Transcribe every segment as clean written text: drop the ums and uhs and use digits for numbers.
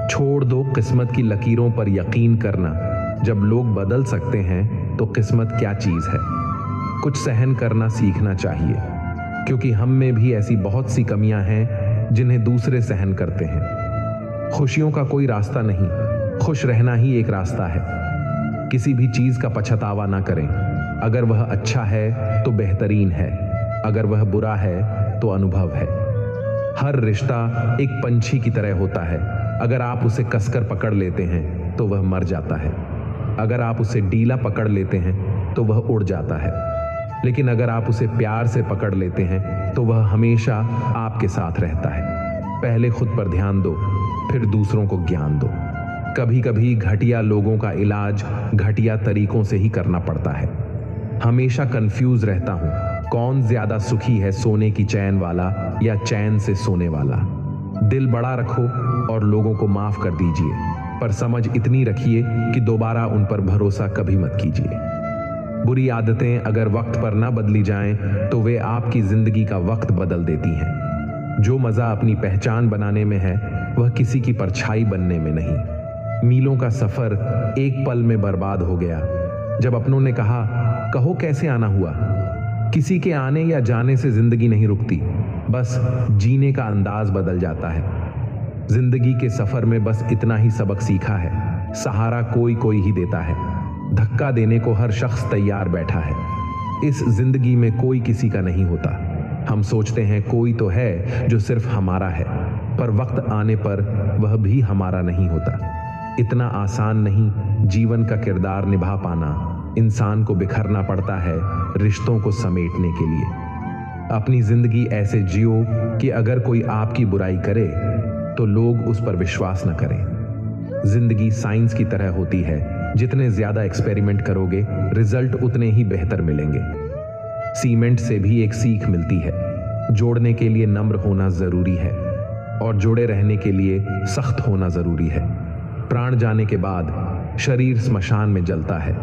छोड़ दो किस्मत की लकीरों पर यकीन करना। जब लोग बदल सकते हैं तो किस्मत क्या चीज है। कुछ सहन करना सीखना चाहिए, क्योंकि हम में भी ऐसी बहुत सी कमियां हैं जिन्हें दूसरे सहन करते हैं। खुशियों का कोई रास्ता नहीं, खुश रहना ही एक रास्ता है। किसी भी चीज का पछतावा ना करें। अगर वह अच्छा है तो बेहतरीन है, अगर वह बुरा है तो अनुभव है। हर रिश्ता एक पंछी की तरह होता है। अगर आप उसे कसकर पकड़ लेते हैं तो वह मर जाता है, अगर आप उसे ढीला पकड़ लेते हैं तो वह उड़ जाता है, लेकिन अगर आप उसे प्यार से पकड़ लेते हैं तो वह हमेशा आपके साथ रहता है। पहले खुद पर ध्यान दो, फिर दूसरों को ज्ञान दो। कभी कभी घटिया लोगों का इलाज घटिया तरीकों से ही करना पड़ता है। हमेशा कंफ्यूज रहता हूं, कौन ज्यादा सुखी है, सोने की चैन वाला या चैन से सोने वाला। दिल बड़ा रखो और लोगों को माफ कर दीजिए, पर समझ इतनी रखिए कि दोबारा उन पर भरोसा कभी मत कीजिए। बुरी आदतें अगर वक्त पर ना बदली जाएं तो वे आपकी जिंदगी का वक्त बदल देती हैं। जो मजा अपनी पहचान बनाने में है वह किसी की परछाई बनने में नहीं। मीलों का सफर एक पल में बर्बाद हो गया जब अपनों ने कहा, कहो कैसे आना हुआ। किसी के आने या जाने से जिंदगी नहीं रुकती, बस जीने का अंदाज बदल जाता है। जिंदगी के सफर में बस इतना ही सबक सीखा है, सहारा कोई कोई ही देता है। धक्का देने को हर शख्स तैयार बैठा है। इस जिंदगी में कोई किसी का नहीं होता। हम सोचते हैं कोई तो है जो सिर्फ हमारा है, पर वक्त आने पर वह भी हमारा नहीं होता। इतना आसान नहीं जीवन का किरदार निभा पाना। इंसान को बिखरना पड़ता है रिश्तों को समेटने के लिए। अपनी जिंदगी ऐसे जियो कि अगर कोई आपकी बुराई करे तो लोग उस पर विश्वास न करें। जिंदगी साइंस की तरह होती है, जितने ज्यादा एक्सपेरिमेंट करोगे रिजल्ट उतने ही बेहतर मिलेंगे। सीमेंट से भी एक सीख मिलती है, जोड़ने के लिए नम्र होना जरूरी है और जुड़े रहने के लिए सख्त होना जरूरी है। प्राण जाने के बाद शरीर स्मशान में जलता है,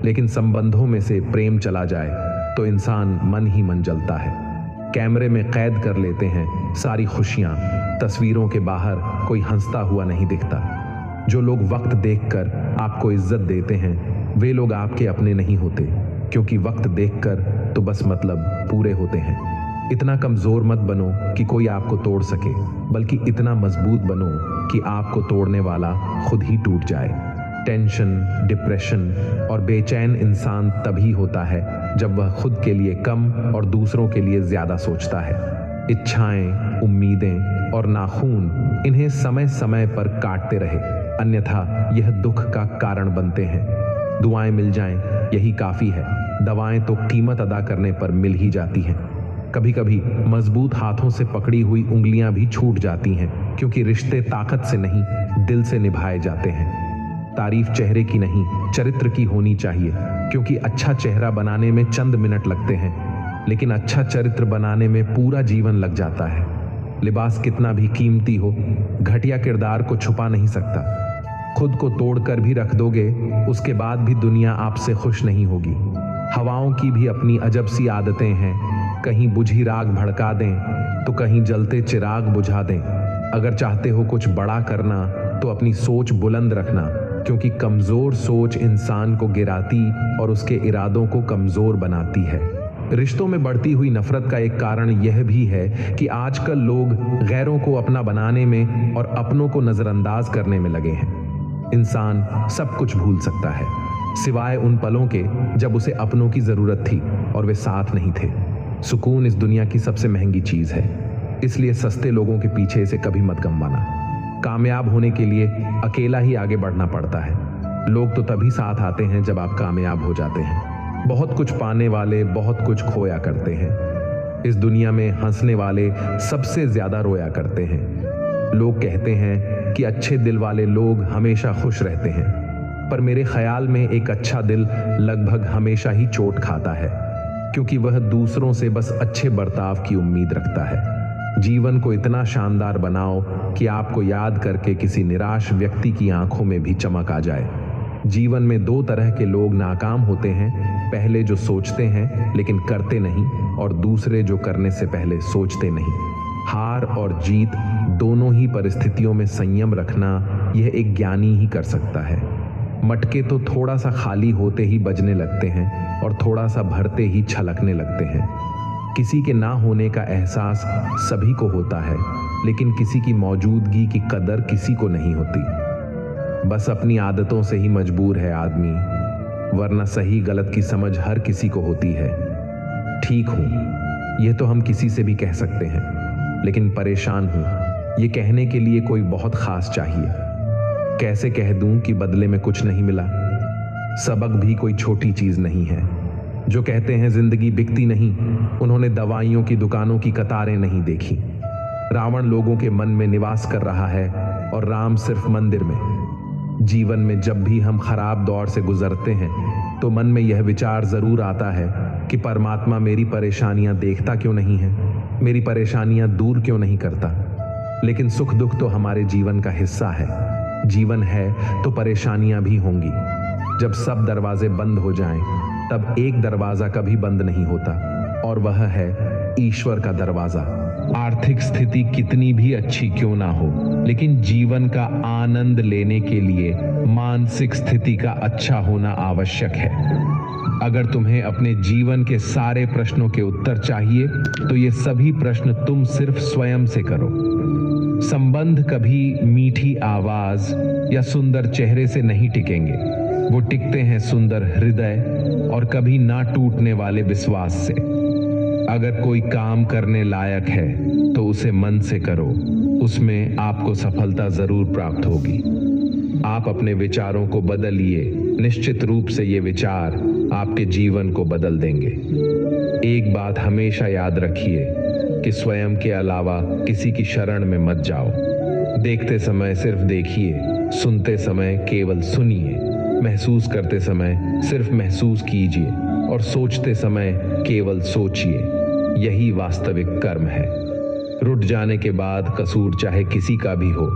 लेकिन संबंधों में से प्रेम चला जाए तो इंसान मन ही मन जलता है। कैमरे में कैद कर लेते हैं सारी खुशियां, तस्वीरों के बाहर कोई हंसता हुआ नहीं दिखता। जो लोग वक्त देखकर आपको इज्जत देते हैं वे लोग आपके अपने नहीं होते, क्योंकि वक्त देखकर तो बस मतलब पूरे होते हैं। इतना कमजोर मत बनो कि कोई आपको तोड़ सके, बल्कि इतना मजबूत बनो कि आपको तोड़ने वाला खुद ही टूट जाए। टेंशन, डिप्रेशन और बेचैन इंसान तभी होता है जब वह खुद के लिए कम और दूसरों के लिए ज्यादा सोचता है। इच्छाएं, उम्मीदें और नाखून, इन्हें समय समय पर काटते रहे, अन्यथा यह दुख का कारण बनते हैं। दुआएं मिल जाएं यही काफी है, दवाएं तो कीमत अदा करने पर मिल ही जाती हैं। कभी कभी मजबूत हाथों से पकड़ी हुई उंगलियां भी छूट जाती हैं, क्योंकि रिश्ते ताकत से नहीं दिल से निभाए जाते हैं। तारीफ चेहरे की नहीं चरित्र की होनी चाहिए, क्योंकि अच्छा चेहरा बनाने में चंद मिनट लगते हैं, लेकिन अच्छा चरित्र बनाने में पूरा जीवन लग जाता है। लिबास कितना भी कीमती हो, घटिया किरदार को छुपा नहीं सकता। खुद को तोड़कर भी रख दोगे, उसके बाद भी दुनिया आपसे खुश नहीं होगी। हवाओं की भी अपनी अजब सी आदतें हैं, कहीं बुझी राग भड़का दें तो कहीं जलते चिराग बुझा दें। अगर चाहते हो कुछ बड़ा करना तो अपनी सोच बुलंद रखना, क्योंकि कमजोर सोच इंसान को गिराती और उसके इरादों को कमजोर बनाती है। रिश्तों में बढ़ती हुई नफरत का एक कारण यह भी है कि आजकल लोग गैरों को अपना बनाने में और अपनों को नजरअंदाज करने में लगे हैं। इंसान सब कुछ भूल सकता है, सिवाय उन पलों के जब उसे अपनों की जरूरत थी और वे साथ नहीं थे। सुकून इस दुनिया की सबसे महंगी चीज है, इसलिए सस्ते लोगों के पीछे इसे कभी मत गंवाना। कामयाब होने के लिए अकेला ही आगे बढ़ना पड़ता है। लोग तो तभी साथ आते हैं जब आप कामयाब हो जाते हैं। बहुत कुछ पाने वाले बहुत कुछ खोया करते हैं। इस दुनिया में हंसने वाले सबसे ज्यादा रोया करते हैं। लोग कहते हैं कि अच्छे दिल वाले लोग हमेशा खुश रहते हैं, पर मेरे ख्याल में एक अच्छा दिल लगभग हमेशा ही चोट खाता है, क्योंकि वह दूसरों से बस अच्छे बर्ताव की उम्मीद रखता है। जीवन को इतना शानदार बनाओ कि आपको याद करके किसी निराश व्यक्ति की आंखों में भी चमक आ जाए। जीवन में दो तरह के लोग नाकाम होते हैं, पहले जो सोचते हैं लेकिन करते नहीं, और दूसरे जो करने से पहले सोचते नहीं। हार और जीत दोनों ही परिस्थितियों में संयम रखना यह एक ज्ञानी ही कर सकता है। मटके तो थोड़ा सा खाली होते ही बजने लगते हैं और थोड़ा सा भरते ही छलकने लगते हैं। किसी के ना होने का एहसास सभी को होता है, लेकिन किसी की मौजूदगी की कदर किसी को नहीं होती। बस अपनी आदतों से ही मजबूर है आदमी, वरना सही गलत की समझ हर किसी को होती है। ठीक हूं यह तो हम किसी से भी कह सकते हैं, लेकिन परेशान हूं यह कहने के लिए कोई बहुत खास चाहिए। कैसे कह दूं कि बदले में कुछ नहीं मिला? सबक भी कोई छोटी चीज नहीं है। जो कहते हैं जिंदगी बिकती नहीं, उन्होंने दवाइयों की दुकानों की कतारें नहीं देखी। रावण लोगों के मन में निवास कर रहा है और राम सिर्फ मंदिर में। जीवन में जब भी हम खराब दौर से गुजरते हैं तो मन में यह विचार जरूर आता है कि परमात्मा मेरी परेशानियां देखता क्यों नहीं है, मेरी परेशानियां दूर क्यों नहीं करता। लेकिन सुख दुख तो हमारे जीवन का हिस्सा है। जीवन है तो परेशानियां भी होंगी। जब सब दरवाजे बंद हो जाएं, तब एक दरवाजा कभी बंद नहीं होता, और वह है ईश्वर का दरवाजा। आर्थिक स्थिति कितनी भी अच्छी क्यों ना हो, लेकिन जीवन का आनंद लेने के लिए मानसिक स्थिति का अच्छा होना आवश्यक है। अगर तुम्हें अपने जीवन के सारे प्रश्नों के उत्तर चाहिए तो ये सभी प्रश्न तुम सिर्फ स्वयं से करो। संबंध कभी मीठी आवाज या सुंदर चेहरे से नहीं टिकेंगे, वो टिकते हैं सुंदर हृदय और कभी ना टूटने वाले विश्वास से। अगर कोई काम करने लायक है तो उसे मन से करो, उसमें आपको सफलता जरूर प्राप्त होगी। आप अपने विचारों को बदलिए, निश्चित रूप से ये विचार आपके जीवन को बदल देंगे। एक बात हमेशा याद रखिए कि स्वयं के अलावा किसी की शरण में मत जाओ। देखते समय सिर्फ देखिए, सुनते समय केवल सुनिए, महसूस करते समय सिर्फ महसूस कीजिए और सोचते समय केवल सोचिए। यही वास्तविक कर्म है। रुठ जाने के बाद कसूर चाहे किसी का भी हो,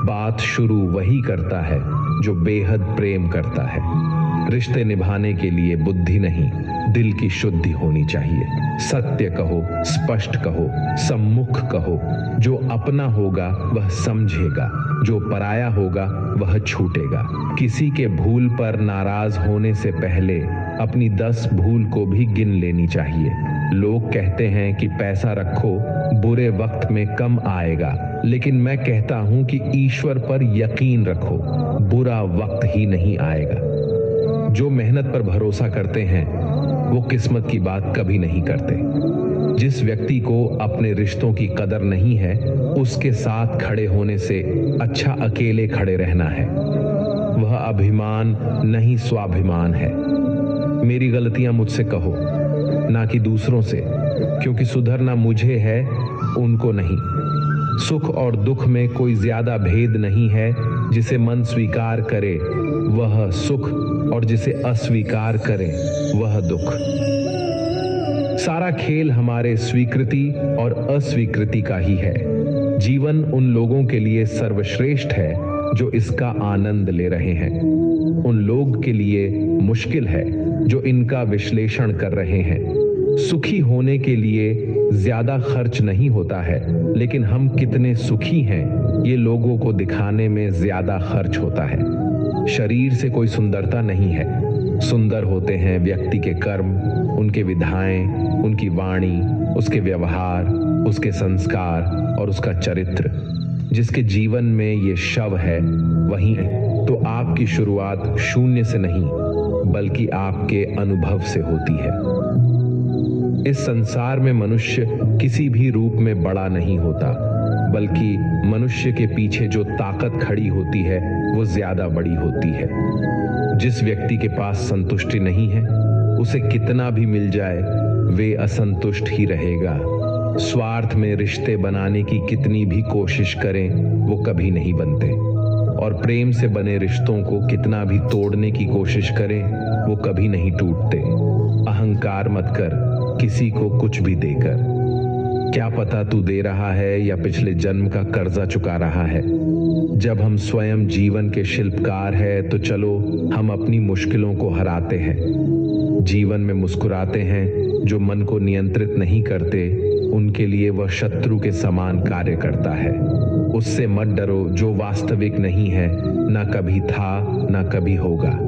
बात शुरू वही करता है जो बेहद प्रेम करता है। रिश्ते निभाने के लिए बुद्धि नहीं, दिल की शुद्धि होनी चाहिए। सत्य कहो, स्पष्ट कहो, सम्मुख कहो। जो अपना होगा वह समझेगा, जो पराया होगा वह छूटेगा। किसी के भूल पर नाराज होने से पहले अपनी 10 भूल को भी गिन लेनी चाहिए। लोग कहते हैं कि पैसा रखो, बुरे वक्त में कम आएगा, लेकिन मैं कहता हूं कि ईश्वर पर यकीन रखो, बुरा वक्त ही नहीं आएगा। जो मेहनत पर भरोसा करते हैं वो किस्मत की बात कभी नहीं करते। जिस व्यक्ति को अपने रिश्तों की कदर नहीं है, उसके साथ खड़े होने से अच्छा अकेले खड़े रहना है। वह अभिमान नहीं स्वाभिमान है। मेरी गलतियां मुझसे कहो, ना कि दूसरों से, क्योंकि सुधरना मुझे है, उनको नहीं। सुख और दुख में कोई ज्यादा भेद नहीं है। जिसे मन स्वीकार करे वह सुख, और जिसे अस्वीकार करे वह दुख। सारा खेल हमारे स्वीकृति और अस्वीकृति का ही है। जीवन उन लोगों के लिए सर्वश्रेष्ठ है जो इसका आनंद ले रहे हैं। उन लोग के लिए मुश्किल है जो इनका विश्लेषण कर रहे हैं। सुखी होने के लिए ज्यादा खर्च नहीं होता है, लेकिन हम कितने सुखी हैं ये लोगों को दिखाने में ज्यादा खर्च होता है। शरीर से कोई सुंदरता नहीं है। सुंदर होते हैं व्यक्ति के कर्म, उनके विधाएं, उनकी वाणी, उसके व्यवहार, उसके संस्कार और उसका चरित्र। जिसके जीवन में ये शव है वही तो आपकी शुरुआत शून्य से नहीं, बल्कि आपके अनुभव से होती है। इस संसार में मनुष्य किसी भी रूप में बड़ा नहीं होता, बल्कि मनुष्य के पीछे जो ताकत खड़ी होती है वो ज्यादा बड़ी होती है। जिस व्यक्ति के पास संतुष्टि नहीं है, उसे कितना भी मिल जाए वे असंतुष्ट ही रहेगा। स्वार्थ में रिश्ते बनाने की कितनी भी कोशिश करें वो कभी नहीं बनते, और प्रेम से बने रिश्तों को कितना भी तोड़ने की कोशिश करें वो कभी नहीं टूटते। अहंकार मत कर किसी को कुछ भी देकर। क्या पता तू दे रहा है या पिछले जन्म का कर्जा चुका रहा है। जब हम स्वयं जीवन के शिल्पकार हैं तो चलो हम अपनी मुश्किलों को हराते हैं। जीवन में मुस्कुराते हैं जो मन को नियंत्रित नहीं करते, उनके लिए वह शत्रु के समान कार्य करता है। उससे मत डरो जो वास्तविक नहीं है, ना कभी था ना कभी होगा।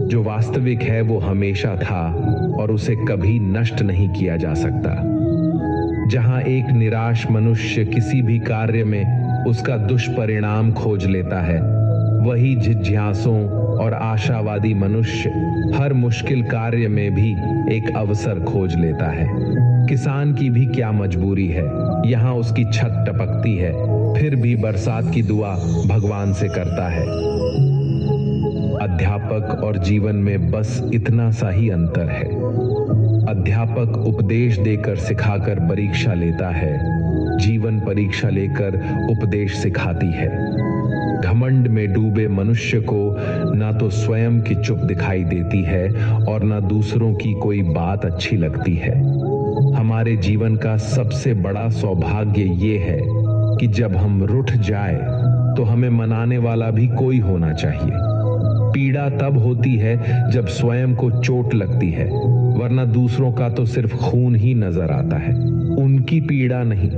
जो वास्तविक है वो हमेशा था और उसे कभी नष्ट नहीं किया जा सकता। जहां एक निराश मनुष्य किसी भी कार्य में उसका दुष्परिणाम खोज लेता है, वही जिज्ञासुओं और आशावादी मनुष्य हर मुश्किल कार्य में भी एक अवसर खोज लेता है। किसान की भी क्या मजबूरी है, यहाँ उसकी छत टपकती है, फिर भी बरसात की दुआ भगवान से करता है। अध्यापक और जीवन में बस इतना सा ही अंतर है। अध्यापक उपदेश देकर सिखाकर परीक्षा लेता है, जीवन परीक्षा लेकर उपदेश सिखाती है। घमंड में डूबे मनुष्य को ना तो स्वयं की चुप दिखाई देती है और ना दूसरों की कोई बात अच्छी लगती है। हमारे जीवन का सबसे बड़ा सौभाग्य ये है कि जब हम रुठ जाए तो हमें मनाने वाला भी कोई होना चाहिए। पीड़ा तब होती है जब स्वयं को चोट लगती है, वरना दूसरों का तो सिर्फ खून ही नजर आता है। उनकी पीड़ा नहीं,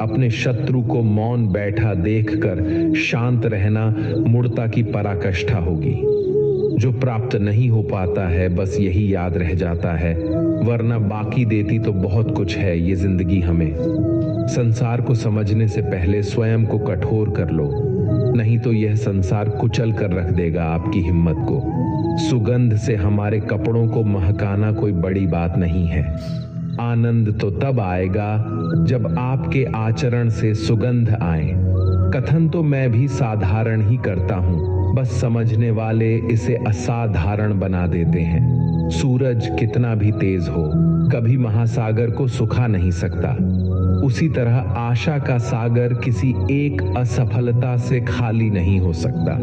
अपने शत्रु को मौन बैठा देखकर शांत रहना मूढ़ता की पराकाष्ठा होगी। जो प्राप्त नहीं हो पाता है बस यही याद रह जाता है, वरना बाकी देती तो बहुत कुछ है ये जिंदगी हमें। संसार को समझने से पहले स्वयं को कठोर कर लो, नहीं तो यह संसार कुचल कर रख देगा आपकी हिम्मत को। सुगंध से हमारे कपड़ों को महकाना कोई बड़ी बात नहीं है। आनंद तो तब आएगा जब आपके आचरण से सुगंध आए। कथन तो मैं भी साधारण ही करता हूँ, बस समझने वाले इसे असाधारण बना देते हैं। सूरज कितना भी तेज हो, कभी महासागर को सुखा नहीं सकता। उसी तरह आशा का सागर किसी एक असफलता से खाली नहीं हो सकता।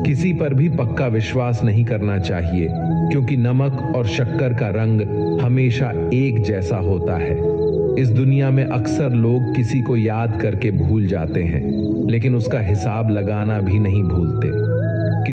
किसी पर भी पक्का विश्वास नहीं करना चाहिए, क्योंकि नमक और शक्कर का रंग हमेशा एक जैसा होता है। इस दुनिया में अक्सर लोग किसी को याद करके भूल जाते हैं, लेकिन उसका हिसाब लगाना भी नहीं भूलते।